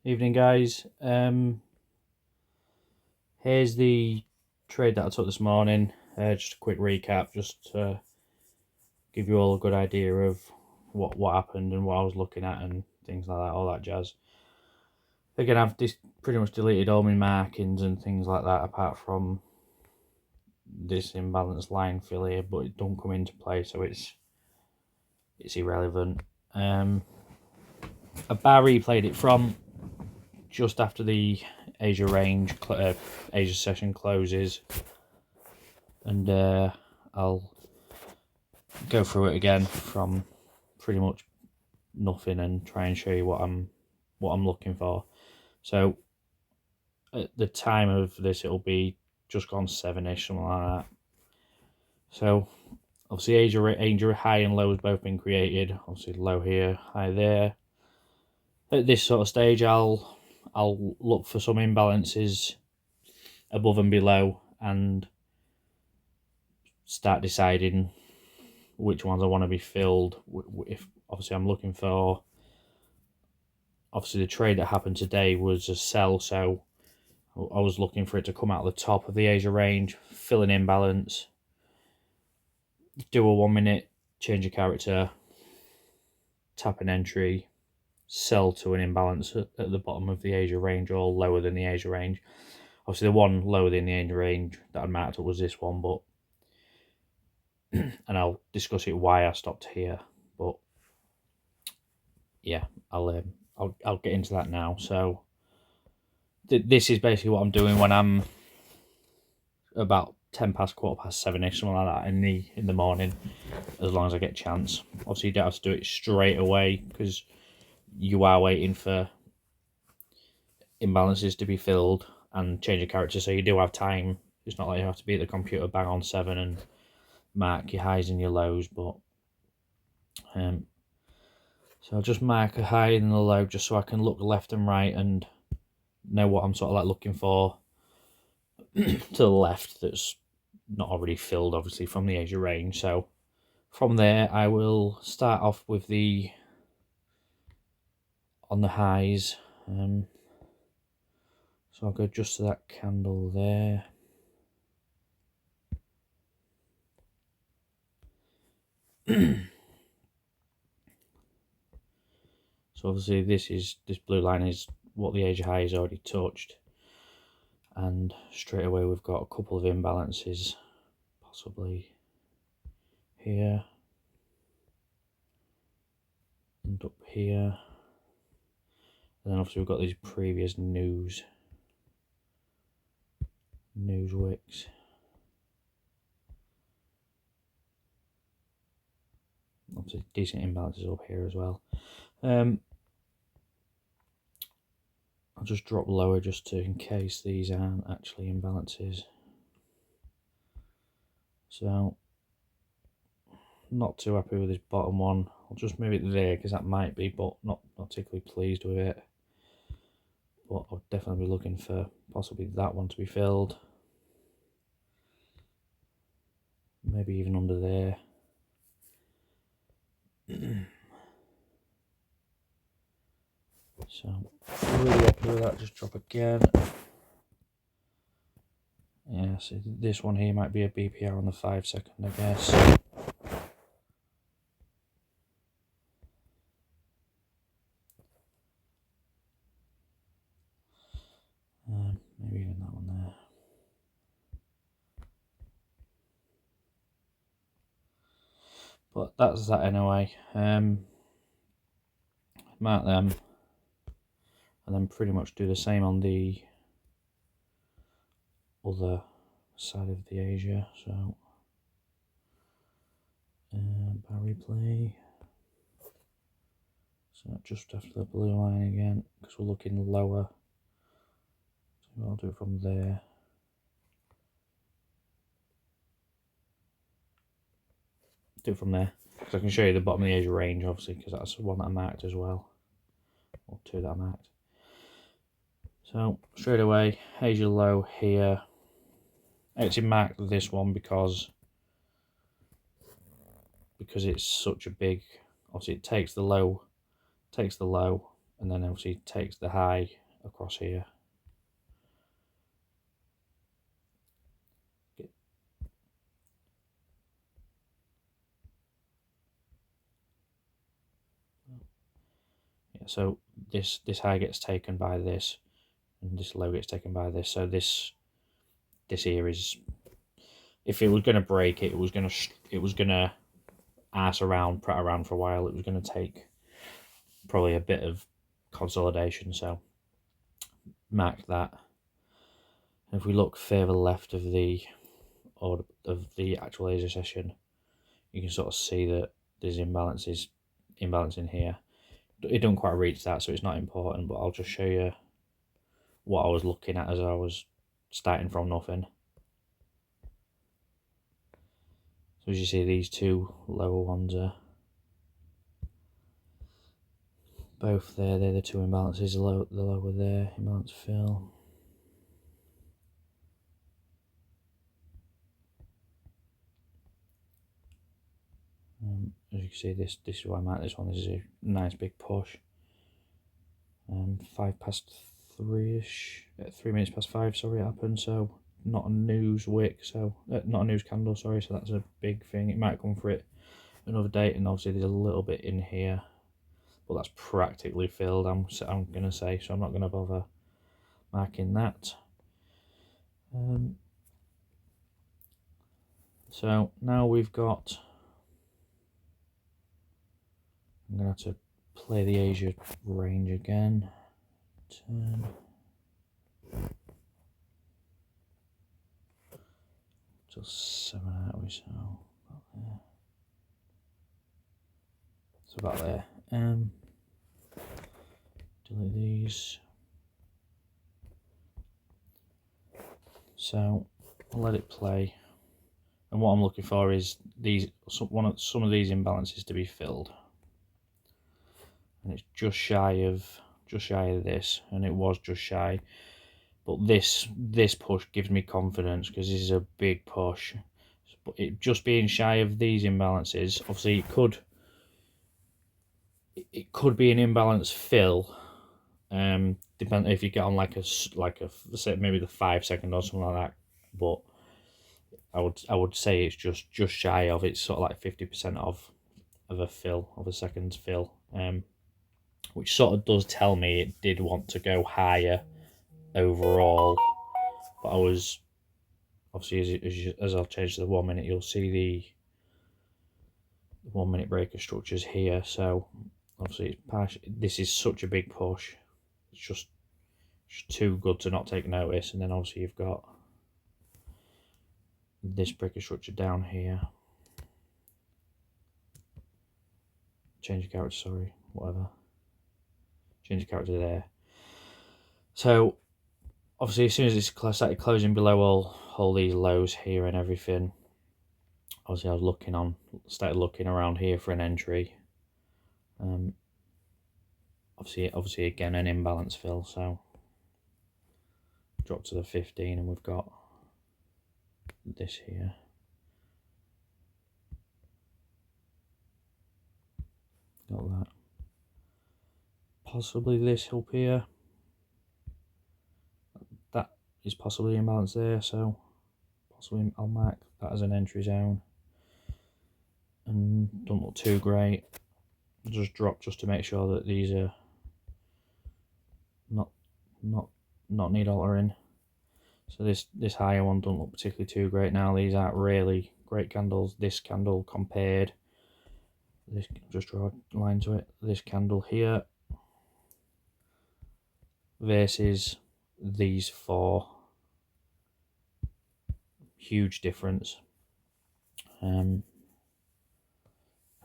Evening, guys. Here's the trade that I took this morning. Just a quick recap, just to give you all a good idea of what happened and what I was looking at and things like that, all that jazz. Again, I've pretty much deleted all my markings and things like that, apart from this imbalanced line fill here, but it don't come into play, so it's irrelevant. A bar replayed it from just after the Asia range, Asia session closes, and I'll go through it again from pretty much nothing and try and show you what I'm looking for. So at the time of this, it'll be just gone 7ish, something like that. So obviously Asia high and low has both been created. Obviously low here, high there. At this sort of stage, I'll look for some imbalances above and below and start deciding which ones I want to be filled. If obviously I'm looking for, obviously the trade that happened today was a sell, so I was looking for it to come out the top of the Asia range, fill an imbalance, do a 1 minute, change of character, tap an entry, sell to an imbalance at the bottom of the Asia range or lower than the Asia range. Obviously the one lower than the Asia range that I marked up was this one, but and I'll discuss it why I stopped here. But yeah, I'll get into that now. So this is basically what I'm doing when I'm about 10 past, 7ish, something like that in the morning, as long as I get a chance. Obviously you don't have to do it straight away because you are waiting for imbalances to be filled and change of character, so you do have time. It's not like you have to be at the computer bang on 7 and mark your highs and your lows, but so I'll just mark a high and a low just so I can look left and right and know what I'm sort of like looking for to the left that's not already filled, obviously, from the Asia range. So from there, I will start off with on the highs. So I'll go just to that candle there. So obviously this blue line is what the Asia high is already touched, and straight away we've got a couple of imbalances, possibly here and up here. And then obviously we've got these previous news wicks. Obviously decent imbalances up here as well. I'll just drop lower just to in case these aren't actually imbalances. So not too happy with this bottom one. I'll just move it there because that might be, but not particularly pleased with it. But I'll definitely be looking for possibly that one to be filled. Maybe even under there. So really happy with that. Just drop again. Yeah, so this one here might be a BPR on the 5 second, I guess. Maybe even that one there. But that's that anyway. Mark them, and then pretty much do the same on the other side of the Asia. So bar replay. So just after the blue line again, because we're looking lower. So I'll do it from there. Do it from there. Because I can show you the bottom of the Asia range, obviously, because that's the one that I marked as well. Or two that I marked. So straight away, Asia low here. I actually marked this one because it's such a big. Obviously, it takes the low, and then obviously takes the high across here. Yeah, so this high gets taken by this, and this low gets taken by this. So this here is, if it was going to break, it was going to arse around, prat around for a while. It was going to take probably a bit of consolidation. So mark that. If we look further left of the actual laser session, you can sort of see that there's imbalance in here. It don't quite reach that, so it's not important, but I'll just show you what I was looking at as I was starting from nothing. So as you see, these two lower ones are both there. They're the two imbalances. The lower there, imbalance fill. As you can see, this is why I marked this one. This is a nice big push. 3:05-ish, 3 minutes past 5. Sorry, it happened. So not a news wick. So not a news candle. Sorry. So that's a big thing. It might come for it another date, and obviously there's a little bit in here, but that's practically filled. I'm gonna say, so I'm not gonna bother marking that. So now we've got. I'm gonna have to play the Asia range again. Turn. Just 7 hours, so about there. So about there. Delete these. So I'll let it play. And what I'm looking for is some of these imbalances to be filled. And it's just shy of this, and it was just shy. But this push gives me confidence because this is a big push. But it just being shy of these imbalances, obviously it could be an imbalance fill. Depend if you get on like a say maybe the 5 second or something like that. But I would say it's just shy of. It's sort of like 50% of a fill, of a second's fill. Which sort of does tell me it did want to go higher overall. But I was obviously as I'll change to the 1 minute, you'll see the 1 minute breaker structures here. So obviously this is such a big push. It's just too good to not take notice. And then obviously you've got this breaker structure down here. Change the character, sorry, whatever. Change the character there. So obviously as soon as it's started closing below all these lows here and everything, obviously I was started looking around here for an entry. Obviously again an imbalance fill, so drop to the 15 and we've got this here. Got that. Possibly this up here. That is possibly imbalance there, so possibly I'll mark that as an entry zone. And don't look too great. Just drop just to make sure that these are not need altering. So this higher one don't look particularly too great now. These aren't really great candles. This candle compared, this, just draw a line to it. This candle here versus these four, huge difference. I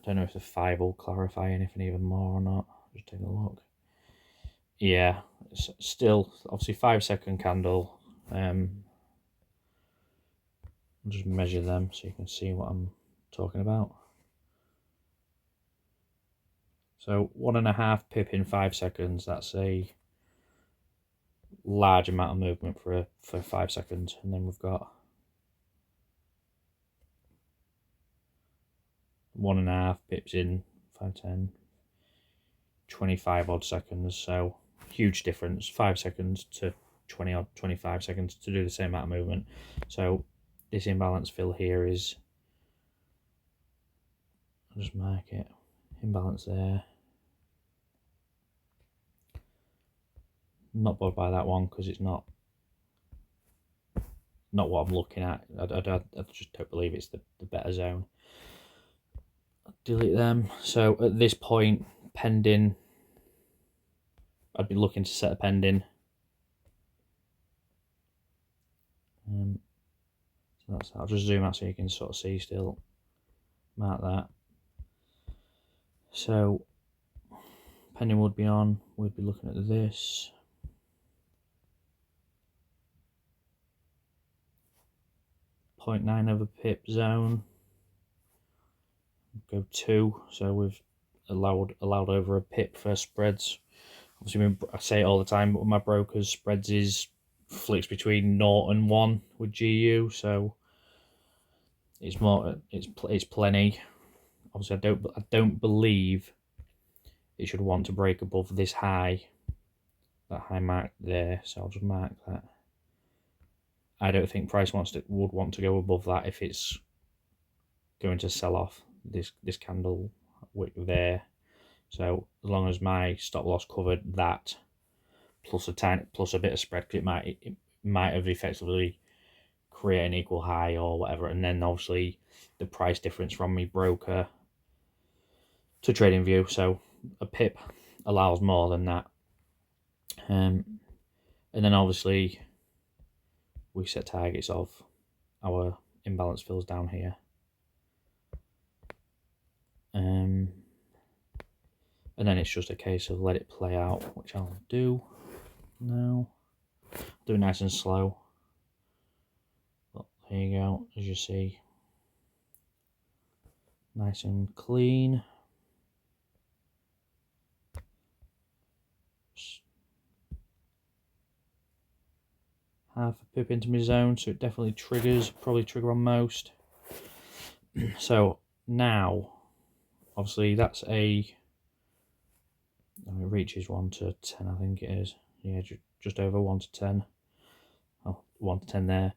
don't know if the 5 will clarify anything even more or not. Just take a look. Yeah, it's still obviously 5 second candle. I'll just measure them so you can see what I'm talking about. So 1.5 pip in 5 seconds. That's a large amount of movement for 5 seconds. And then we've got 1.5 pips in 5, 10, 25 odd seconds, so huge difference, 5 seconds to 20 odd 25 seconds to do the same amount of movement. So this imbalance fill here is, I'll just mark it, imbalance there. Not bothered by that one because it's not what I'm looking at. I just don't believe it's the better zone. I'll delete them. So at this point, pending, I'd be looking to set a pending. So that's that. I'll just zoom out so you can sort of see still. Mark that. So pending would be on. We'd be looking at this. .9 over pip zone. Go 2. So we've allowed over a pip for spreads. Obviously, I say it all the time, but with my brokers, spreads is flicks between 0 and 1 with GU, so it's more, it's plenty. Obviously, I don't believe it should want to break above this high, that high mark there. So I'll just mark that. I don't think price would want to go above that if it's going to sell off this candle wick there. So as long as my stop loss covered that, plus a bit of spread, because it might have effectively create an equal high or whatever, and then obviously the price difference from me broker to TradingView. So a pip allows more than that, and then obviously we set targets of our imbalance fills down here. And then it's just a case of let it play out, which I'll do now. Do it nice and slow. But there you go, as you see, nice and clean. Half a pip into my zone, so it definitely triggers, probably trigger on most. So now, obviously that's it reaches 1 to 10, I think it is. Yeah, just over 1 to 10. Oh, 1 to 10 there.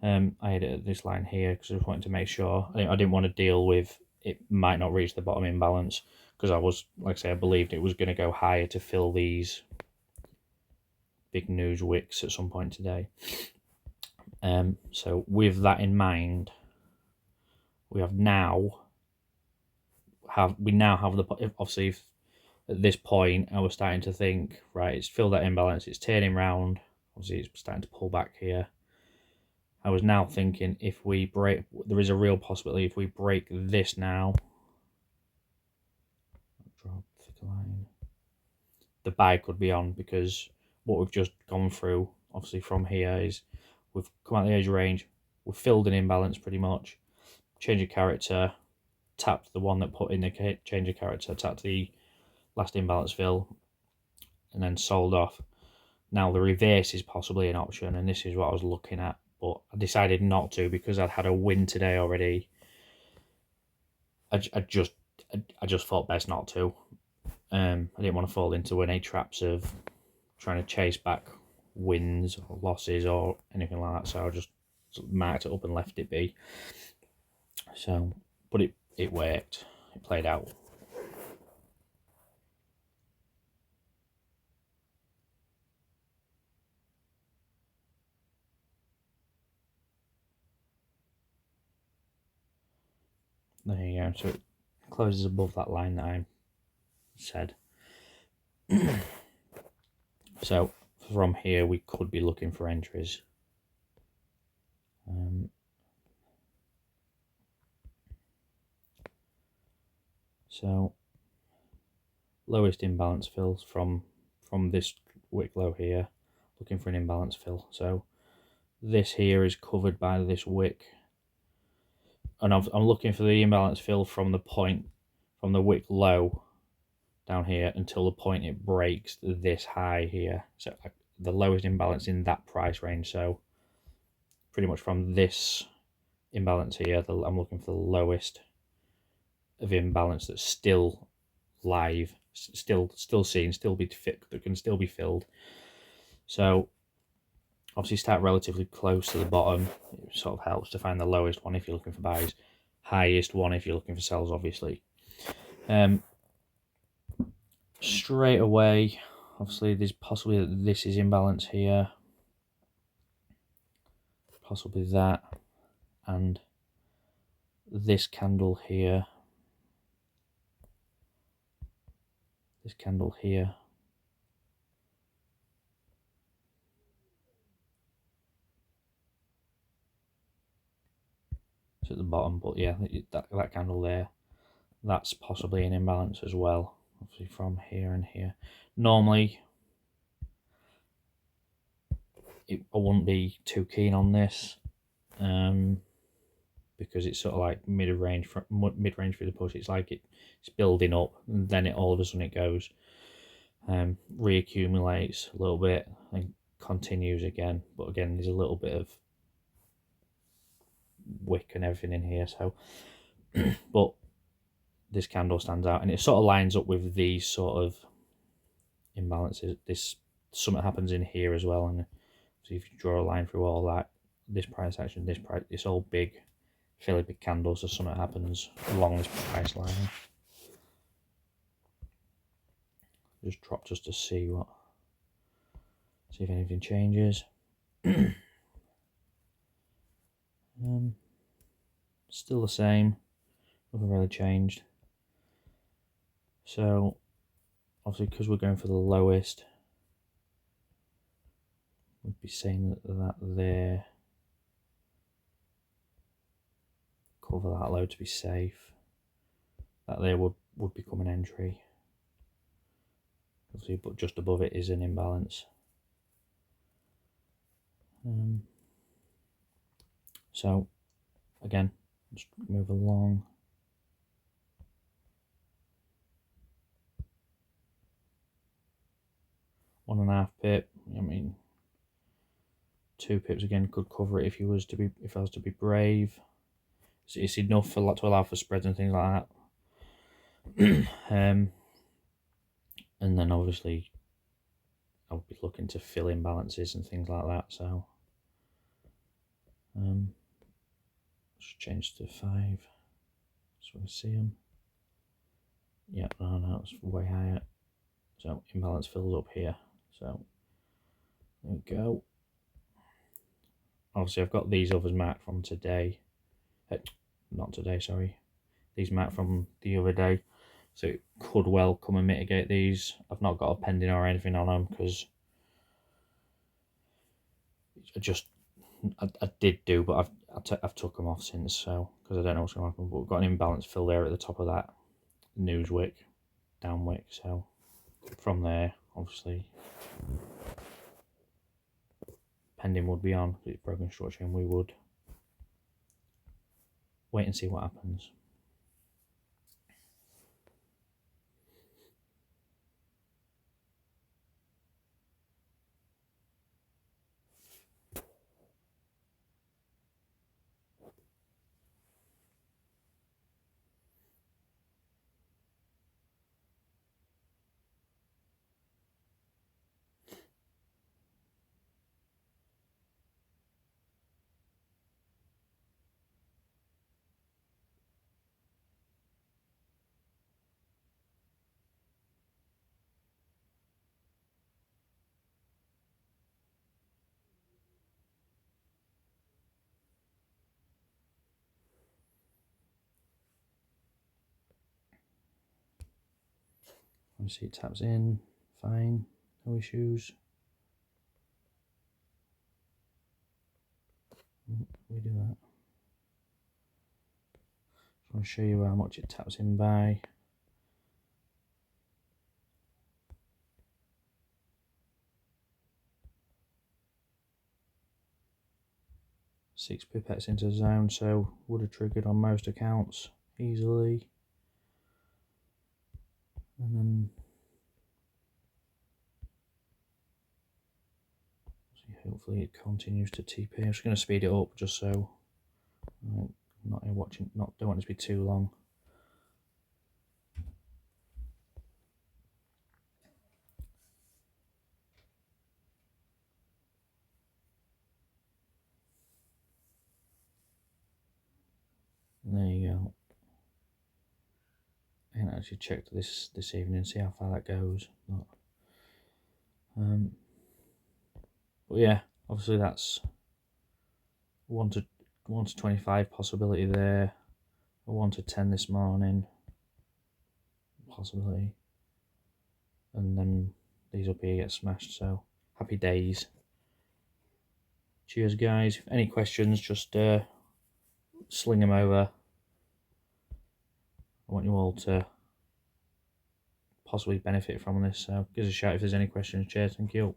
I had it at this line here because I just wanted to make sure. I didn't want to deal with it might not reach the bottom imbalance, because I was, like I say, I believed it was going to go higher to fill these big news wicks at some point today. So with that in mind, we now have the, obviously if at this point I was starting to think, right, it's filled that imbalance, it's turning round, obviously it's starting to pull back here. I was now thinking, if we break, there is a real possibility if we break this now, drop thicker line, the buy could be on, because what we've just gone through, obviously from here, is we've come out the Asia range, we've filled an imbalance pretty much, change of character, tapped the one that put in the change of character, tapped the last imbalance fill, and then sold off. Now the reverse is possibly an option, and this is what I was looking at, but I decided not to because I'd had a win today already. I just thought best not to. I didn't want to fall into any traps of trying to chase back wins or losses or anything like that, so I just marked it up and left it be. So, but it worked. It played out. There you go. So it closes above that line that I said. So from here we could be looking for entries. So lowest imbalance fills from this wick low here, looking for an imbalance fill. So this here is covered by this wick, and I'm looking for the imbalance fill from the point, from the wick low down here until the point it breaks this high here. So the lowest imbalance in that price range. So pretty much from this imbalance here, I'm looking for the lowest of imbalance that's still live still seen, still be fit, that can still be filled. So obviously start relatively close to the bottom. It sort of helps to find the lowest one if you're looking for buys, highest one if you're looking for sells, obviously. Straight away, obviously there's possibly that this is imbalance here, possibly that, and this candle here, this candle here. It's at the bottom, but yeah, that candle there, that's possibly an imbalance as well, obviously from here and here. Normally, I wouldn't be too keen on this, because it's sort of like mid-range through the push. It's like it's building up, and then all of a sudden it goes, reaccumulates a little bit and continues again. But again, there's a little bit of wick and everything in here, so but this candle stands out, and it sort of lines up with these sort of imbalances. Something happens in here as well, and so if you draw a line through all that, this price action, this price, it's all big, fairly big candles, so something happens along this price line. Just drop just to see if anything changes. Still the same, nothing really changed. So obviously, because we're going for the lowest, we'd be saying that there, cover that low to be safe. That there would become an entry. Obviously, but just above it is an imbalance. So again, just move along. One and a half pip. I mean, 2 pips again could cover it if I was to be brave. It's enough to allow for spreads and things like that. And then obviously I'll be looking to fill imbalances and things like that. So just change to 5 so we see them. Yeah, no, it's way higher. So imbalance fills up here. So there we go. Obviously I've got these others marked from today. Not today, sorry. These marked from the other day. So it could well come and mitigate these. I've not got a pending or anything on them because I did do, but I've took them off since, so because I don't know what's going to happen. But we've got an imbalance fill there at the top of that news wick, down wick. So from there, obviously, pending would be on. It's broken structure, and we would wait and see what happens. Obviously it taps in, fine, no issues. We do that. Just want to show you how much it taps in by. Six pipettes into zone, so would have triggered on most accounts easily. And then hopefully it continues to TP. I'm just going to speed it up just so I'm not here watching. Don't want it to be too long. actually check this evening, see how far that goes. But yeah, obviously that's 1 to 25 possibility there. A 1 to 10 this morning possibility, and then these up here get smashed. So happy days. Cheers, guys. If any questions, just sling them over. I want you all to possibly benefit from this, so give us a shout if there's any questions. Cheers, thank you.